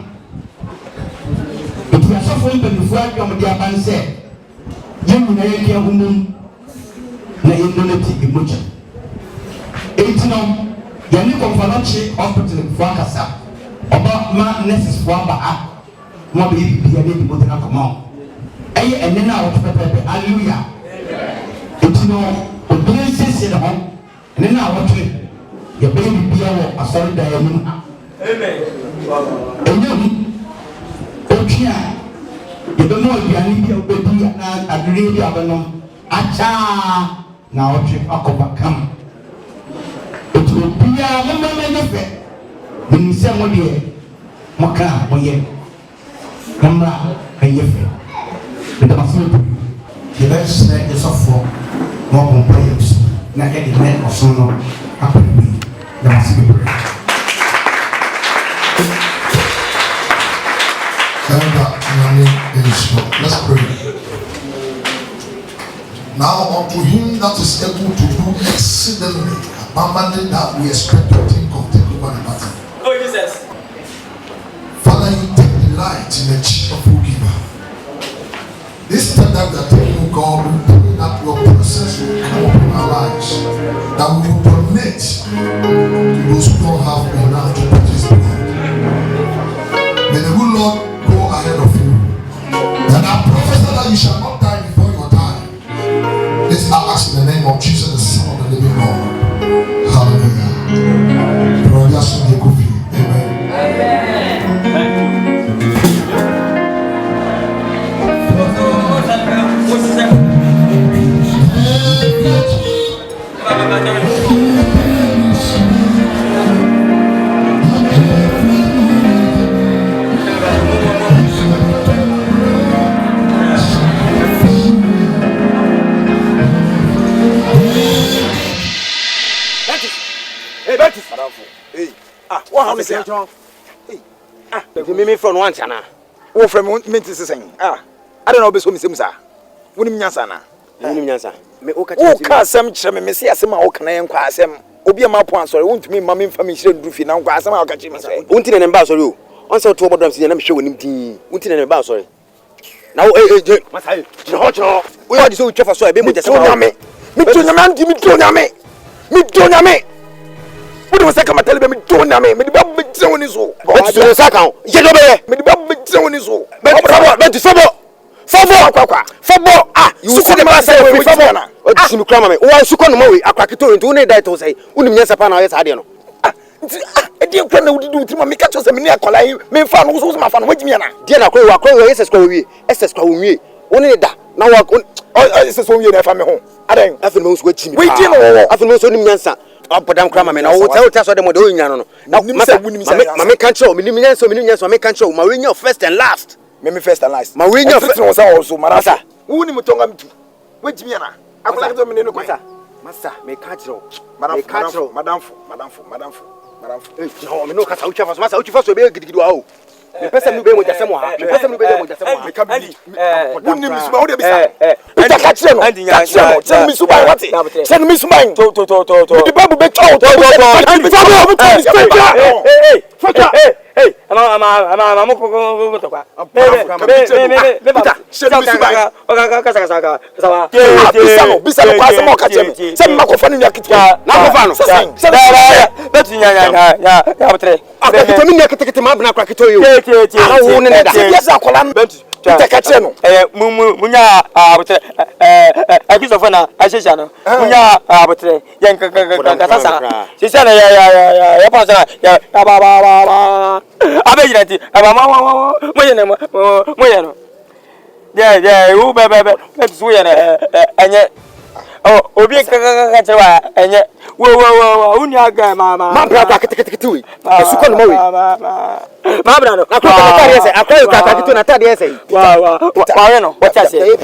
It was so for him before I come there and say you na yake humum na indoneti emoji. It no yani konfanachi hospital for kasa. Oba ma nurses for ba mo be bi ya dey bo na come on. Eye enne na what pepe hallelujah. It no obey say the home. And then I want to your baby be a solid diamond. Amen. And you, okay, you don't know if you need your baby and I agree. I don't know. Acha now, trip come. It will be a moment. When you say, what dear, Maka, or ye, Namra, and ye fail. But the best is of for more players. Na get the net of sono happen to be the massive break. Let's pray. Now unto him that is able to do exceedingly abundantly that we expect to think of, take over the matter. Oh, Jesus. Father, you take delight in a cheerful giver. This step that we are taking, God, we pray that your presence will come up in our lives, that we will donate to those who don't have enough to purchase the God. May the good Lord go ahead of you. And I prophesy that you shall not die before your time. This I ask in the name of Jesus, the Son of the living God. Hallelujah. What happened to John? Me from one channel. Wo from me ti sesen. I don't know be so me sem sa. Woni nyansa na. Woni nyansa. Me o ka o ka asem kire me se asem a o kana yen kwa asem. Obi ma po ansori wontumi ma me mfa me hire ndu fi na kwa asem a o ka kire me se. Wonti na ba asori o. On se to bodam se na me hwe wonim tin. Wonti na ba asori. Na o masai. Jiro. O ya di so twa fa so e be mo jese ma. Me to nyame anti me to nyame. Me to nyame. What was second tell me to na me the bab be woni so o ti so saka o je do be me the bab be woni so be fobo you see the man say we fobo na o ti mi krama me o an suko no ma we akwakito nti woni dai to say woni nyansa pa na o yesa de no e di nkwa na wudi du ti ma me ka cho say me ne akola me fa no so ma fa no wajimi na de na akwa akwa yesa kwa wi ss kwa wi woni da na wa ss wi na fa me ho adan afi me so wajimi we di no afi me so ni nyansa abodam krama me na wo tell so dem o de onya no na ma control me nyanso me control ma we nya first and last me first and last ma we nya first and last also marasa woni mutonga mtu wejimi na akola ke me ne ko masa me control madam no me no ka sa uchi fa so masa uchi fa so be gidigidi wa o me pesa mu be mo jasem ha me pesa mu be mo jasem ha me ka bi woni mi suba o de bisa ita ka kire no send me suba what send me suba to the babu be chow hey ama mo ko to kwa send me suba kasa sawa bisa no kwa se mo ka kire send me ko fa no yakiti na ko fa no betu ya betre akito mi ne kete ma bna kwa kito yo awu ne da ya akola no betu tekachire no munya betre akiso fa na ashesha no munya betre yen kaka sasa sisa na ya pasa ya ba abejirati aba mo no yeah u be betu ye na enye obi kaka chewa enye wo uni aga ma bra ka kete we suko no we ma bra no akwa tare ese akwa ka kito na tare ese wa we no what say wo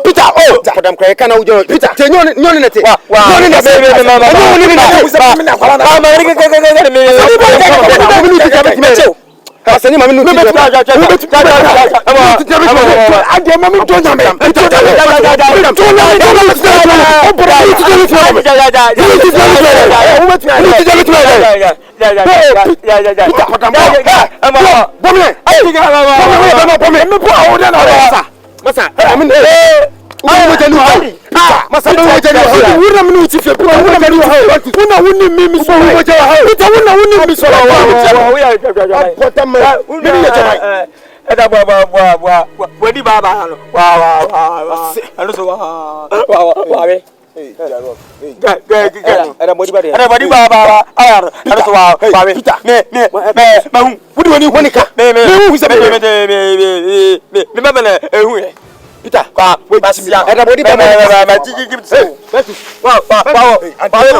Peter kodam kra kana ujo Peter te nyoni nete nyoni nete Asani mami nu ade mami to nyame masa do wajani ho wura minu ti fe wura minu ho wuna wuni mi so wajani ho ita wuna wuni mi so ho ya potam mi ya jama ada wadi baba no wa anu so wa we ada body baba ayar anu so wa we me wudi woni ka me hu se me mabele ehu Peter, basia. Eda body ba give say. Wow.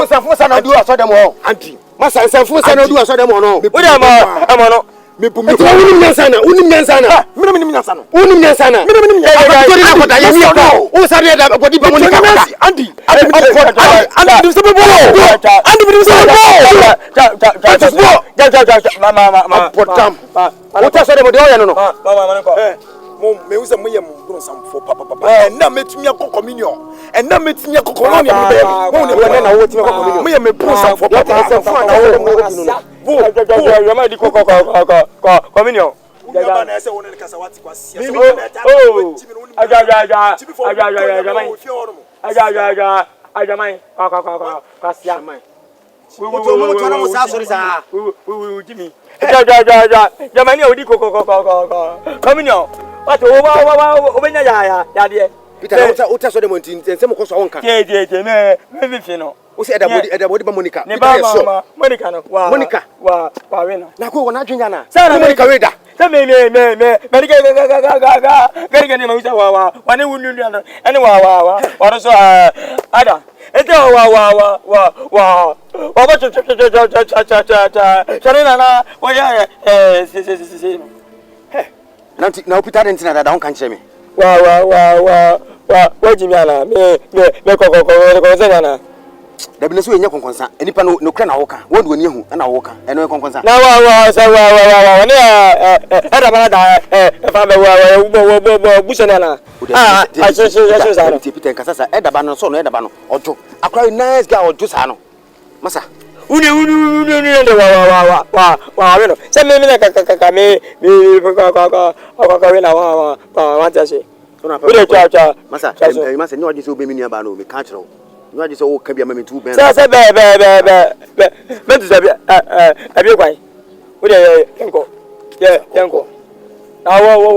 Sanfo sana do aso dem ho. Anti. Masa sanfo sana do aso dem ho no. Odi ama no. Me bu me. Unim nyansa na. Unim nyansa na. Tori na koda ye no. O sare da body ba mo ni ka. Anti. Anti dim se bo. Anti dim se bo. Ma. Potam. O ta so dem de o ya no. Me usa mo yem bro some for papa and now met me a communion and now met me a communion na wo ti me communion me me put some for papa communion Jamani odi communion what obenya ya de Peter uta so de monti nsem ko so wonka je me fi no wo se edabodi ba Monica ne ba Monica no wa Monica wa we no na ko wona adwenya na Monica we da se me ga ne ma uta wa ne wunu no ene wa so ada ete wa ba cha chane na wa ya si nanti na Peter den tina da won kan cheme wa jimi ana me ko na da bi so enya konkonsa enipa no kra na wo ka won woni ehu na wo ka eno konkonsa na wa ne era bana da fa be wa busana na so sa Peter kasasa eda ba no so no eda ba no ojo akra nice guy ojo sa no masa uni wa we no se me na ka me we na wa ta se ule cha masa ni oji so be mi ni aba no me ka kire no aje so ka bia mama tu ben sa be tu sa bia abi kwai o de yanko na wo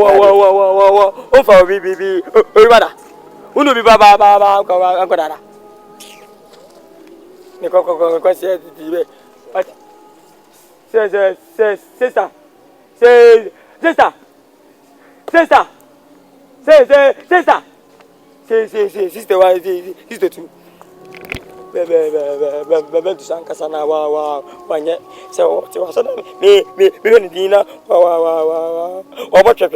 o fa bi o bada unu bi ba ko dada ni ko se ti be sister one sister two be tu san kasana wa nye se o ti wa so me ni dina wa ba che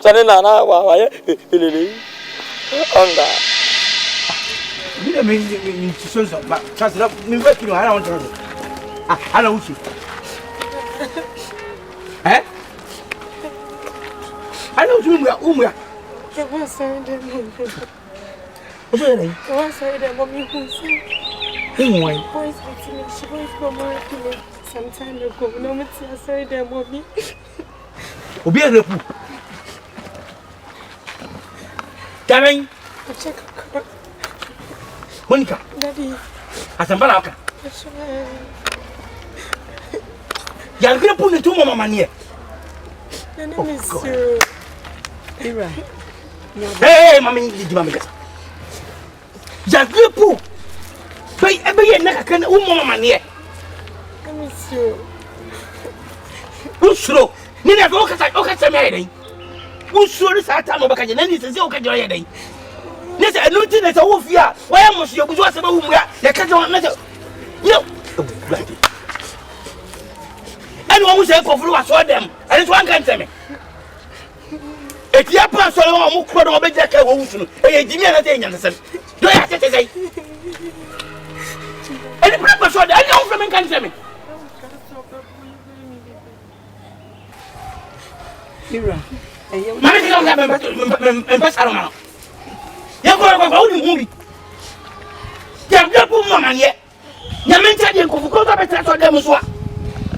chane na wa ye lele anga Mira me so ba chance na me va kilo ara on tro ala uchi ala uchi umya ke wa sorry de mo o be nei wa sorry de mo mi hunse why boys with me she boys from work some time ago no me sorry de mo mi obi e repu Darling check Monica daddy asambala aka ya repu ne tu mama nie nene monsieur Ira hey mama ndi mama kasa ya repu bay ebe ye na kan mama nie monsieur usro ni na ko kasa me dai usro sa ta mo baka je nani se o ka je ye dai ne se no ti ne se wo fia wa ya mo se obuzo ase ba wu mu ya ka je na se yo ani wo mu se ko furu wa so dem ani so an kan teme etia pa so le mo ko do be je ka wo wusu no e jimi na te nya nsem do ya tete sei ani pa so de ani wo from kan teme Ira mama ti ka me saro ma ya ko wo ni mu bi ya pu mama ye ya menta de ko ko ta be tra so dem so a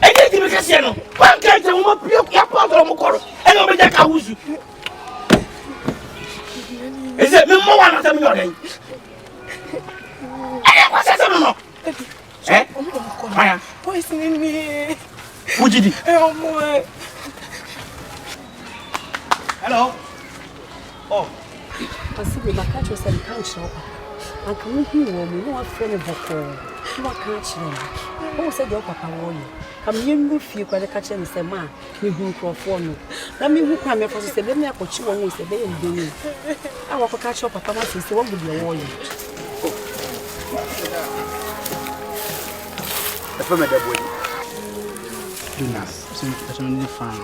ene ti me kase no wan kan te mo pio ya pa so mo koro ene o be ja ka wusu ese me mo wan ta me yo den ene ko se se no aya boys ni ujidi omo hello oh asibe bakacho se couch no aka mu hu wo mu no afre me boko no aka chire no o se de papa wo ni kam yenu fie kwa de ka chire se ma me hu krofo no na me hu kwa me fo se be me akochi wo mu se be ndo ni awa ko ka chire papa ma se wo bu de wo ni efe me de bodi Jonas so ni fan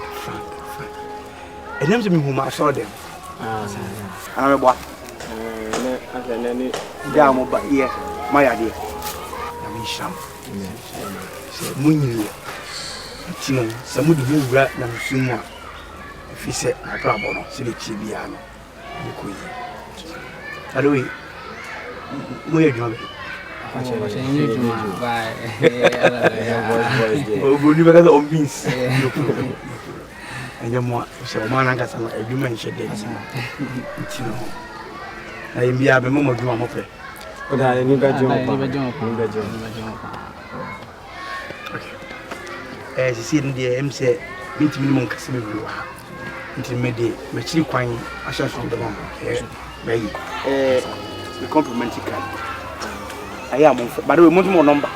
enem se me hu ma so dem ana me boa ne asa ne da mo ba ye ma ya de na me sham se munyi tino se mu de wura na musumu If you say, I grab on, see the Chibiano. Hello, where are you? We'll never get on beans. And your more, so man, got some agreement. I am the moment you are okay. But I never jump. As you see in the MC, meet minimum Casimir. Until midday, which you quite a shot from the bomb. The complimentary card. I am, but we want more number.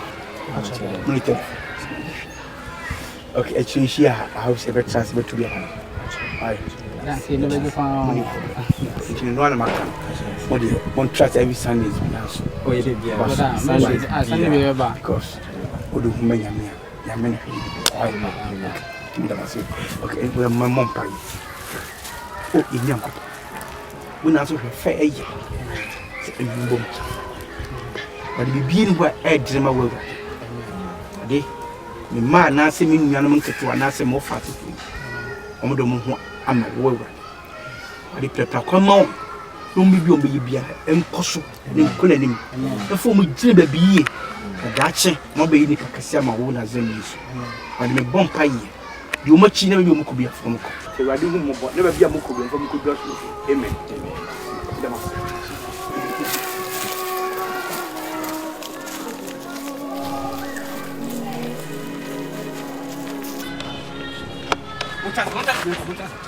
Okay, actually, she has a better transfer to be a man. I never found one man. One trust every Sunday. Oh, it is Sunday because we do many. Okay, we're my mom. Oh, in young. We not so fair. But the being where I dream of work. The man now see me, young to an answer more fat. I'm not worried. But the paper come on. Don't be and possible. Then couldn't him. Before we did be a gotcha, not be in the Cassama own as them use. But me bomb pie. You much never you could be a phone call. So I do never be a muku from good girls. Amen. What